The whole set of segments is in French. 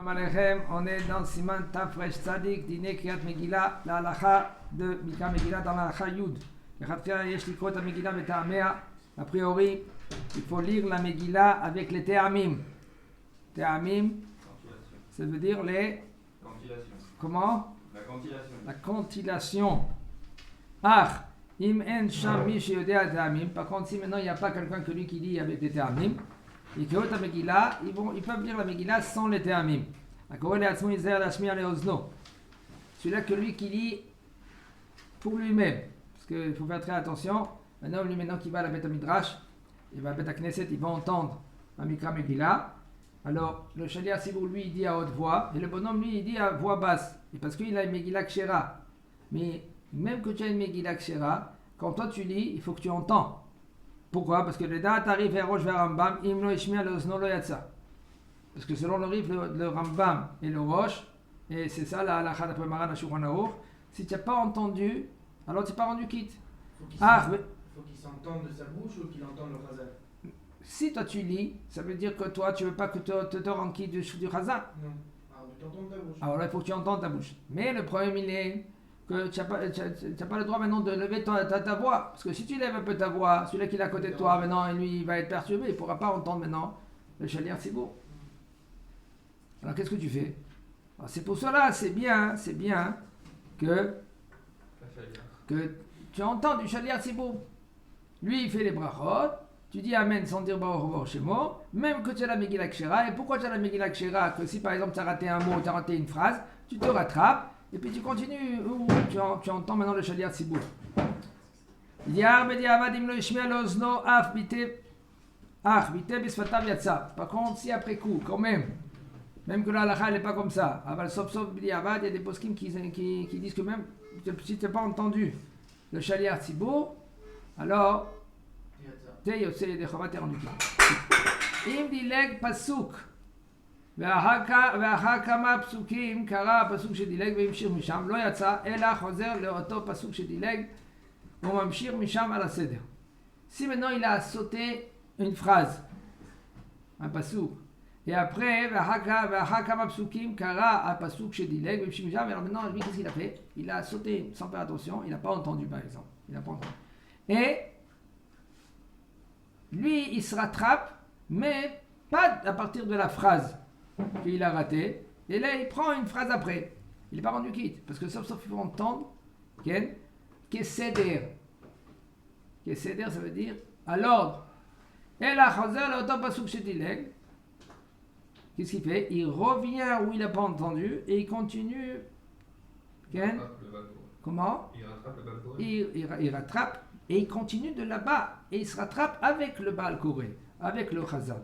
Alechem, on est dans Siman Tafresh Tzadik, Dine Kriyat Megillah, la halacha de Mikra Megillah dans la halacha Yud. A priori, il faut lire la Megillah avec les Te'amim. Te'amim, ça veut dire les... Cantillation. Comment? La cantillation. La cantillation. Ah, im en sham mi sheyodea Te'amim. Par contre, si maintenant il n'y a pas quelqu'un que lui qui lit avec des Te'amim, ils peuvent lire la Megillah sans les Te'amim. Celui-là que lui qui lit pour lui-même. Parce qu'il faut faire très attention. Un homme, lui, maintenant, qui va à la Beth Midrash, il va à Beth Knesset, il va entendre la Mikra Megillah. Alors, le Shaliach Sibour, lui, il dit à haute voix, et le bonhomme, lui, il dit à voix basse. Et parce qu'il a une Megillah Kshera. Mais même que tu as une Megillah Kshera, quand toi tu lis, il faut que tu entends. Pourquoi? Parce que le Da'at arrive vers Rosh vers Rambam, Imlo Ishmiya Lozno Lo Yatsa. Parce que selon le Rif, le Rambam et le Rosh, et c'est ça la halakha d'après Maran à Shulchan Aruch, si tu n'as pas entendu, alors tu n'es pas rendu quitte. Faut qu'il s'entende de sa bouche ou qu'il entende le chazan. Si toi tu lis, ça veut dire que toi tu ne veux pas que te rende quitte du chazan. Non. Alors tu t'entends ta bouche. Alors là il faut que tu entendes ta bouche. Mais le problème il est que tu n'as pas le droit maintenant de lever ta voix. Parce que si tu lèves un peu ta voix, celui-là qui est à côté de toi maintenant, lui il va être perturbé, il ne pourra pas entendre maintenant le Shaliach Sibour. Alors qu'est-ce que tu fais? Alors, c'est pour cela, c'est bien que tu entends du Shaliach Sibour. Lui il fait les brachot, tu dis Amen sans dire Baruch Shemo, même que tu as la Megillah Kshera. Et pourquoi tu as la Megillah Kshera? Que si par exemple tu as raté un mot, tu as raté une phrase, tu te rattrapes et puis tu continues, tu entends maintenant le Shaliach Sibour. Par contre, si après coup, quand même que la halakha n'est pas comme ça, sauf il y a des poskim qui disent que même si tu n'as pas entendu le Shaliach Sibour, alors t'es yotze yedei chova, t'es rendu quitte. Im dileg pasuk ואחר כמה פסוקים קרא הפסוק שדילג והמשיך משם, לא יצא אלא חוזר לאותו פסוק שדילג וממשיך משם על הסדר. Si maintenant il a sauté une phrase, un pasuk, et après ואחר כמה פסוקים קרא הפסוק שדילג והמשיך משם, alors maintenant lui qu'est-ce qu'il a fait? Il a sauté sans faire attention, il n'a pas entendu par exemple, il n'a pas entendu. Et lui il se rattrape, mais pas à partir de la phrase qu'il a raté, et là il prend une phrase après. Il n'est pas rendu quitte, parce que sauf il faut entendre Keseder. Keseder, ça veut dire à l'ordre. Et là, Chazer, l'auto pasuk shedileg, qu'est-ce qu'il fait? Il revient où il n'a pas entendu et il continue. Comment? Il rattrape le Baal. Il rattrape et il continue de là-bas, et il se rattrape avec le Baal Koré, avec le Chazal.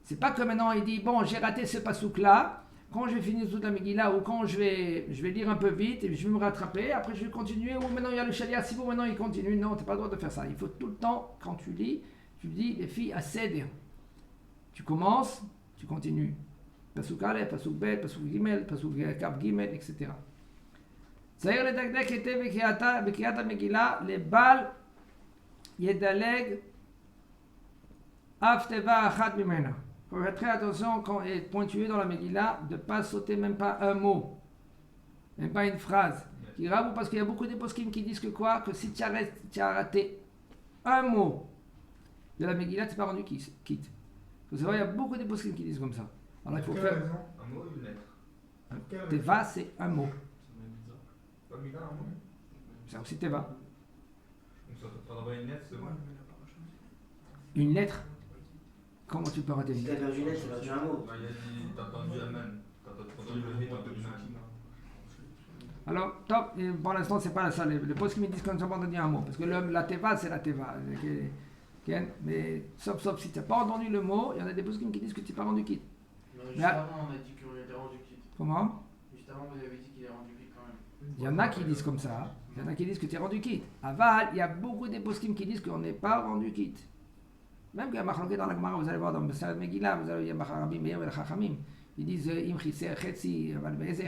C'est pas que maintenant il dit bon, j'ai raté ce pasouk-là, quand je vais finir toute la Megillah ou quand je vais lire un peu vite et je vais me rattraper, après je vais continuer, ou maintenant il y a le Shaliach Sibour, maintenant il continue. Non, tu n'as pas le droit de faire ça. Il faut tout le temps, quand tu lis, tu dis les filles à Seder. Tu commences, tu continues. Pasouk Aleph, Pasouk Bet, Pasouk Gimel, Pasouk Kaf Gimel, etc. Zahir le Dagdek était Bekriyat Megillah, les Baal Yedaleg Af Teva Achat Mimena. Il faut faire très attention quand il est pointué dans la Megillah de ne pas sauter même pas un mot, même pas une phrase. Parce qu'il y a beaucoup de poskim qui disent que quoi? Que si tu as raté un mot de la Megillah, tu n'es pas rendu quitte. Vous savez, il y a beaucoup de poskim qui disent comme ça. Alors il faut faire. Un mot ou une lettre? Teva, c'est un mot. Pas Mila, un mot? C'est aussi Teva. Donc ça faudra une lettre, c'est bon. Une lettre? Comment tu peux rater une Si lettre? t'as perdu une lettre, t'as perdu un mot. Il a dit, t'as entendu Amen. T'as entendu le hit, t'as entendu Amen. Alors, top, et pour l'instant, c'est pas ça. Les postes qui me disent qu'on n'a pas entendu un mot. Parce que la Teva, c'est la Teva. Mais sauf si tu n'as pas entendu le mot, il y en a des postes qui disent que tu n'es pas rendu quitte. Juste avant, on a dit qu'il était rendu quitte. Comment? Juste avant, vous avez dit qu'il est rendu quitte quand même. Il y en a qui disent comme ça. Il y en a qui disent que tu es rendu quitte. Aval, il y a beaucoup de postes qui disent qu'on n'est pas rendu quitte. Même qu'il y a Machloket dans la Gemara, vous allez voir dans Besar Megillah, il y a Rabbi Meir et le Chachamim. Ils disent Im Chiser Chetzi,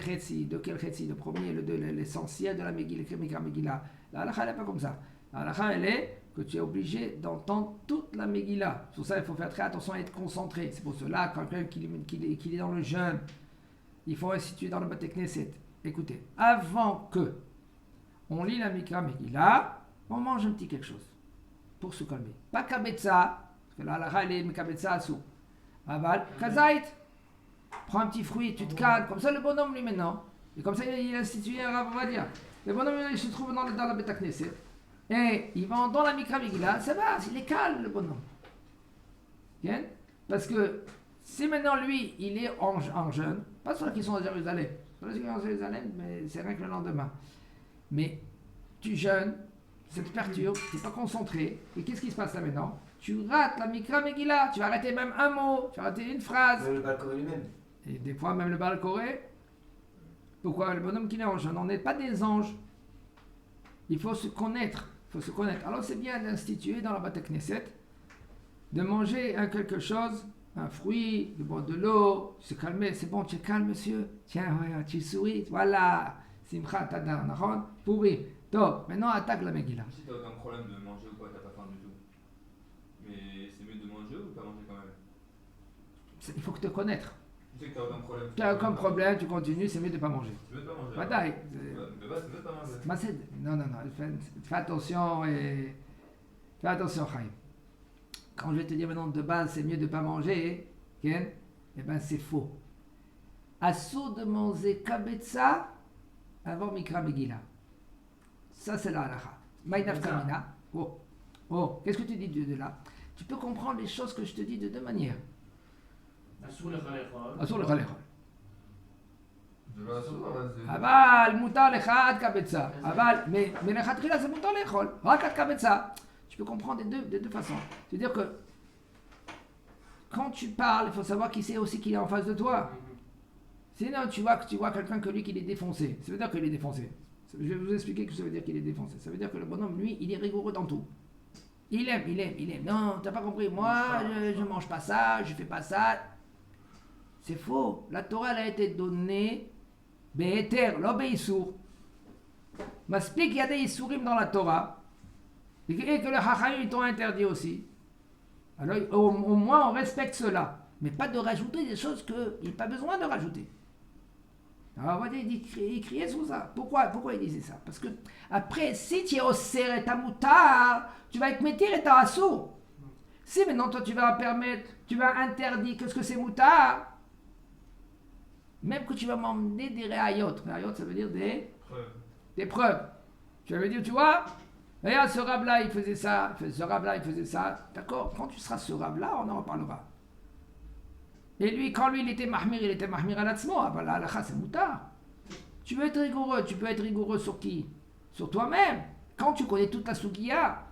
Chetzi, de quel Chetzi? Le premier, l'essentiel de la Megillah. La halakha, elle n'est pas comme ça. La halakha, elle est que tu es obligé d'entendre toute la Megillah. Pour ça, il faut faire très attention à être concentré. C'est pour cela, quand quelqu'un qui est dans le jeûne, il faut instituer dans le Bate Knesset. Écoutez, avant que on lit la Mikra Megillah, on mange un petit quelque chose pour se calmer. Pas kabetza, parce que là, la halakha, elle est kabetza asou. Aval, kazait. Prends un petit fruit, tu te calmes. Comme ça, le bonhomme, lui, maintenant, et comme ça, il a institué un Rav Ovadia. Le bonhomme, il se trouve dans la Beit Knesset. Et il va dans la Mikra Megillah, ça va, il est calme, le bonhomme. Bien? Parce que si maintenant, lui, il est en jeûne, pas ceux qui sont à Jérusalem, ceux qui sont à Jérusalem, mais c'est rien que le lendemain. Mais tu jeûnes, ça te perturbe, tu n'es pas concentré, et qu'est-ce qui se passe là maintenant? Tu rates la Mikra Megillah, tu vas arrêter même un mot, tu vas arrêter une phrase. Même le Balcoré lui-même. Et des fois même le Balcoré. Pourquoi? Le bonhomme qui est en jeûne, on n'est pas des anges. Il faut se connaître. Alors c'est bien d'instituer dans la Beit Knesset de manger quelque chose, un fruit, de boire de l'eau, se calmer. C'est bon, tu es calme, monsieur. Tiens, ouais, tu souris. Voilà. Simcha Tadar Nahon. Pourri. Donc, maintenant attaque la Megillah. Si t'as aucun problème de manger ou quoi, t'as pas faim du tout. Mais c'est mieux de manger ou pas manger quand même? Il faut que te connaître. Tu sais que t'as aucun problème. Tu n'as aucun problème, tu continues, c'est mieux de ne pas manger. C'est mieux de pas manger. Bataille. Mais bah, c'est mieux de pas manger. Maced. Non. Fais attention et. Fais attention, Chaim. Quand je vais te dire maintenant de base, c'est mieux de ne pas manger, Ken, eh bien c'est faux. Assour de manger kabetza avant Mikra Megillah. Ça, c'est la halakha. Maïnaf Kamina. Oh, qu'est-ce que tu dis de là? Tu peux comprendre les choses que je te dis de deux manières. Assour le chalechol. אבל מותר לך עד קבצה, mais לכתחילה זה מותר לאכול, רק עד קבצה. Tu peux comprendre de deux façons. C'est-à-dire que quand tu parles, il faut savoir qui c'est aussi qui est en face de toi. Sinon, tu vois quelqu'un que lui qui est défoncé. Ça veut dire qu'il est défoncé. Je vais vous expliquer ce que ça veut dire qu'il est défoncé. Ça veut dire que le bonhomme, lui, il est rigoureux dans tout. Il aime. Non, t'as pas compris. Moi, je mange pas ça, je fais pas ça. C'est faux. La Torah, elle a été donnée Be'eter, lo be'issour. M'explique qu'il y a des issourim dans la Torah et que les Chachamim ils t'ont interdit aussi. Alors au moins on respecte cela, mais pas de rajouter des choses qu'il n'y a pas besoin de rajouter. Alors on va dire, il criait sur ça. Pourquoi il disait ça? Parce que après, si tu es au serre ta moutar, tu vas être métir et ta assour. Si maintenant toi tu vas permettre, tu vas interdire qu'est-ce que c'est moutar, même que tu vas m'emmener des réayot. Réayot, ça veut dire des preuves. Tu vas me dire, tu vois, regarde, ce rab-là, il faisait ça, ce rab-là, il faisait ça. D'accord, quand tu seras ce rab-là, on en reparlera. Et lui, quand lui, il était mahmir à l'atzmo. Ah ben là, la c'est moutar. Tu veux être rigoureux, tu peux être rigoureux sur qui? Sur toi-même. Quand tu connais toute la sougiya,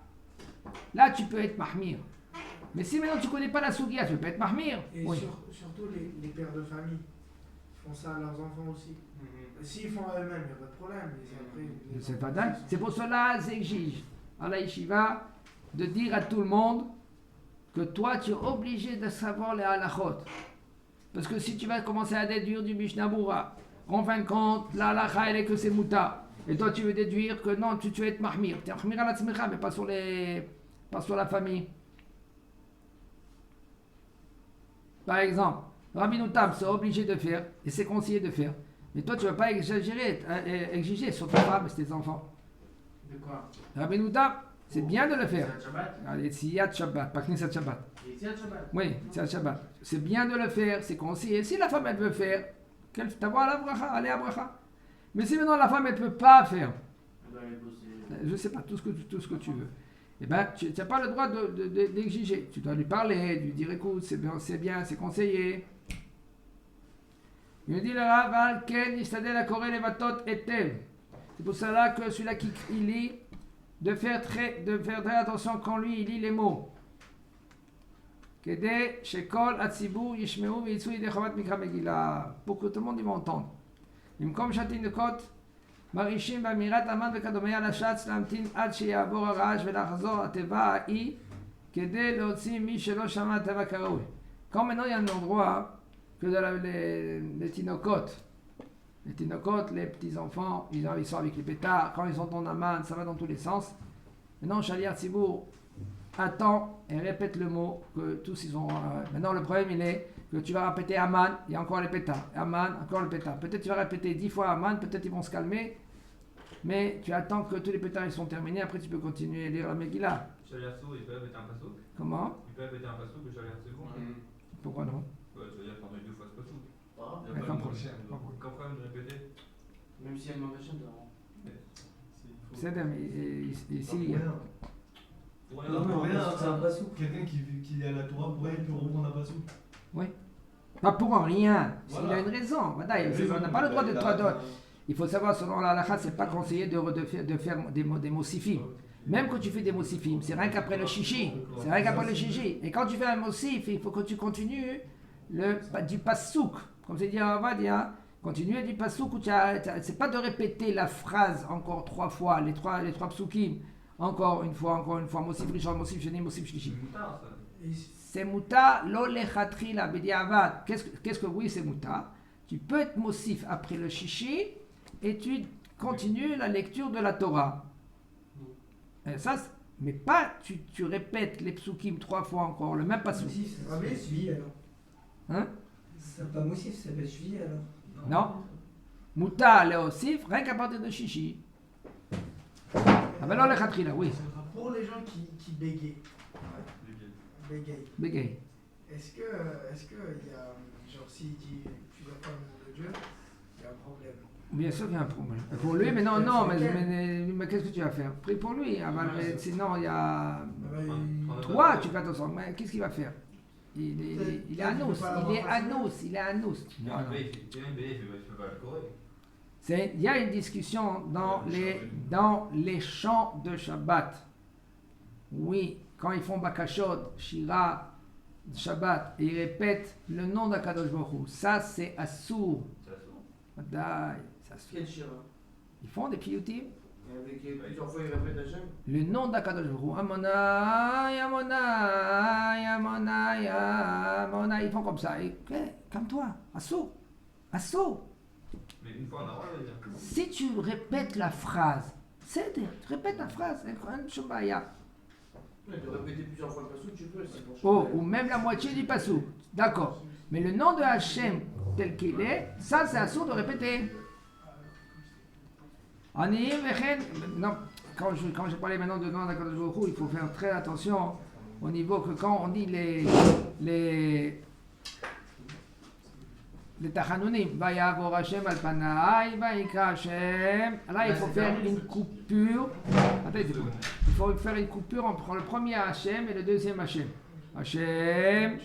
là, tu peux être mahmir. Mais si maintenant tu connais pas la sougiya, tu peux pas être mahmir. Et oui. surtout les pères de famille font ça à leurs enfants aussi. S'ils font à eux-mêmes, il n'y a pas de problème. Mais c'est pas dingue. C'est pour cela, j'exige à la yeshiva de dire à tout le monde que toi, tu es obligé de savoir les halachot. Parce que si tu vas commencer à déduire du Mishnah Berurah, en fin de compte, la halacha, elle est que c'est mouta. Et toi, tu veux déduire que non, tu veux être mahmir. Tu es mahmir à la tzmecha, mais pas sur la famille. Par exemple, Rabbi Tam, c'est obligé de faire, et c'est conseillé de faire. Mais toi, tu ne vas pas exiger sur ta femme et sur tes enfants. De quoi? Rabbi Tam, c'est bien de le faire. Allez, Siyat Shabbat, pas Knesset Shabbat. Shabbat. Oui, Siyat Shabbat. C'est bien de le faire, c'est conseillé. Si la femme, elle veut faire, t'avoir la bracha, allez à bracha. Mais si maintenant la femme, elle ne peut pas faire, je ne sais pas, tout ce que tu veux, eh ben, tu n'as pas le droit d'exiger. Tu dois lui parler, lui dire écoute, c'est bien, c'est conseillé. Il me dit le Rav al Ken Yistadel à Koré Levatot Etev. C'est pour cela que celui-là qui il lit, de faire très attention quand lui il lit les mots. Kede Shekol Atzibur Yishmeu V'Yitzu Yidei Chavat Mikra Megillah. Pour que tout le monde y va entendre. Imkom Shatin Nekot. מרישים באמירת המן וכדומה על השץ להמתין עד שיעבור הרעש ולחזור התיבה ההיא כדי להוציא מי שלא שמע התיבה כראוי. Quand maintenant il y a un endroit que les tinocotes, les petits enfants, ils sont avec les pétards, quand ils entendent Aman, ça va dans tous les sens. Maintenant, Shaliach Tzibour attend et répète le mot que tous ils ont. Maintenant, le problème il est que tu vas répéter Aman, il y a encore les pétards. Aman, encore le pétard. Peut-être tu vas répéter 10 fois Aman, peut-être ils vont se calmer, mais tu attends que tous les pétards ils sont terminés, après tu peux continuer à lire la Megillah. Shaliartsu, il peut répéter un pasouk. Comment? Il peut répéter un pasouk de Shaliartsu. Pourquoi non? Ouais, ça veut dire pendant 2 fois ce pasouk. Pas Il Mais n'y a comme pas pour- de problème de répéter. Même si elle m'empêche de C'est ici. Pour Non, mais rien. rien, c'est un passou. Quelqu'un qui est à la Torah, pour elle, il peut reprendre un passou. Pas pour rien. Voilà. Il a une raison. Voilà, on n'a pas le droit de Il faut savoir, selon la halakha, c'est pas conseillé de faire des mossifim. Même quand tu fais des mossifim, c'est rien qu'après le chichi. C'est rien qu'après le chichi. Et quand tu fais un mossif, il faut que tu continues du pasouk. Comme c'est dit, on va dire, continuer du pasouk où c'est pas de répéter la phrase encore 3 fois, les trois psukim. Encore une fois, mossif rishon, mossif sheni, mossif shlishi. C'est moutard, ça. C'est muta lo lechatri la bediavad. Qu'est-ce que oui, c'est muta. Tu peux être mossif après le chichi et tu continues la lecture de la Torah. Et ça, mais pas tu répètes les psukim 3 fois encore, le même passage. Moussif, ça s'appelle suivi alors. Hein? C'est pas moussif, ça s'appelle suivi alors. Non. Muta le osif, rien qu'à partir de chichi. Ah ben non, le khatrila, oui. Pour les gens qui bégayent, Bégay. est-ce que il y a, genre s'il dit tu dois pas le nom de Dieu, il y a un problème. Bien sûr qu'il y a un problème. Pour lui, mais non, mais qu'est-ce que tu vas faire? Prie pour lui. Ah ben, sinon, il y a. Toi, tu fais attention. Mais qu'est-ce qu'il va faire? Il est anous. Il est anous. Non, non. Il peut pas le corée. Il y a une discussion dans les chants de Shabbat. Oui, quand ils font Bakashot, Shira, Shabbat, et ils répètent le nom d'Akadosh Baruch Hu. Ça, c'est Assour. Ça sort. Madai, c'est Assour. Quel chira? Ils font des piyutim. Avec plusieurs fois, il répète Hachem. Le nom d'Akadosh Baruch Hu. Amonai, Amonai, Amonai, Amonai. Ils font comme ça. Et, calme-toi. Assour. Assour. Mais une fois, on a le droit de le dire. Si tu répètes la phrase, c'est-à-dire, tu répètes la phrase, un Shubaya. De répéter plusieurs fois le passou, tu peux, c'est pour Oh, ou même la moitié du passou. D'accord. Mais le nom de Hachem tel qu'il est, ça c'est assourd de répéter. Non, quand je parlais maintenant de nom d'Akadosh Baruch Hu, il faut faire très attention au niveau que quand on dit les Tachanunim, Vayavor Hashem al Panai, Vayikra Hashem. Là, il faut faire une coupure. Attends, il faut faire une coupure entre le premier Hashem et le deuxième Hashem. Hashem.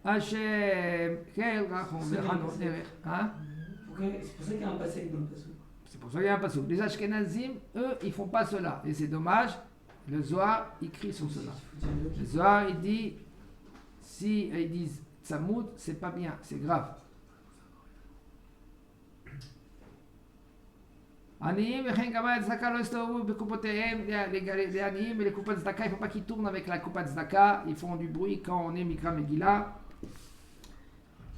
Hashem. Quel rachon derech. Hein? C'est pour ça qu'il y a un passé dans le passou. C'est pour ça qu'il y a un passage. Les Ashkenazim, eux, ils font pas cela. Et c'est dommage. Le Zohar, il crie sur cela. Le Zohar, il dit, si ils disent Tzamoud, c'est pas bien, c'est grave. Aniyim, וכן קבלת צדקה לא יסתובבו בקופותיהם, les עניים et les coupes de tzedaka, il ne faut pas qu'ils tournent avec la coupe de tzedaka, ils font du bruit quand on est Mikra Megillah.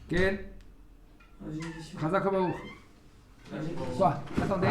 Ken, J'ai une question. Chazak Baruch. J'ai une question. Quoi? Attendez.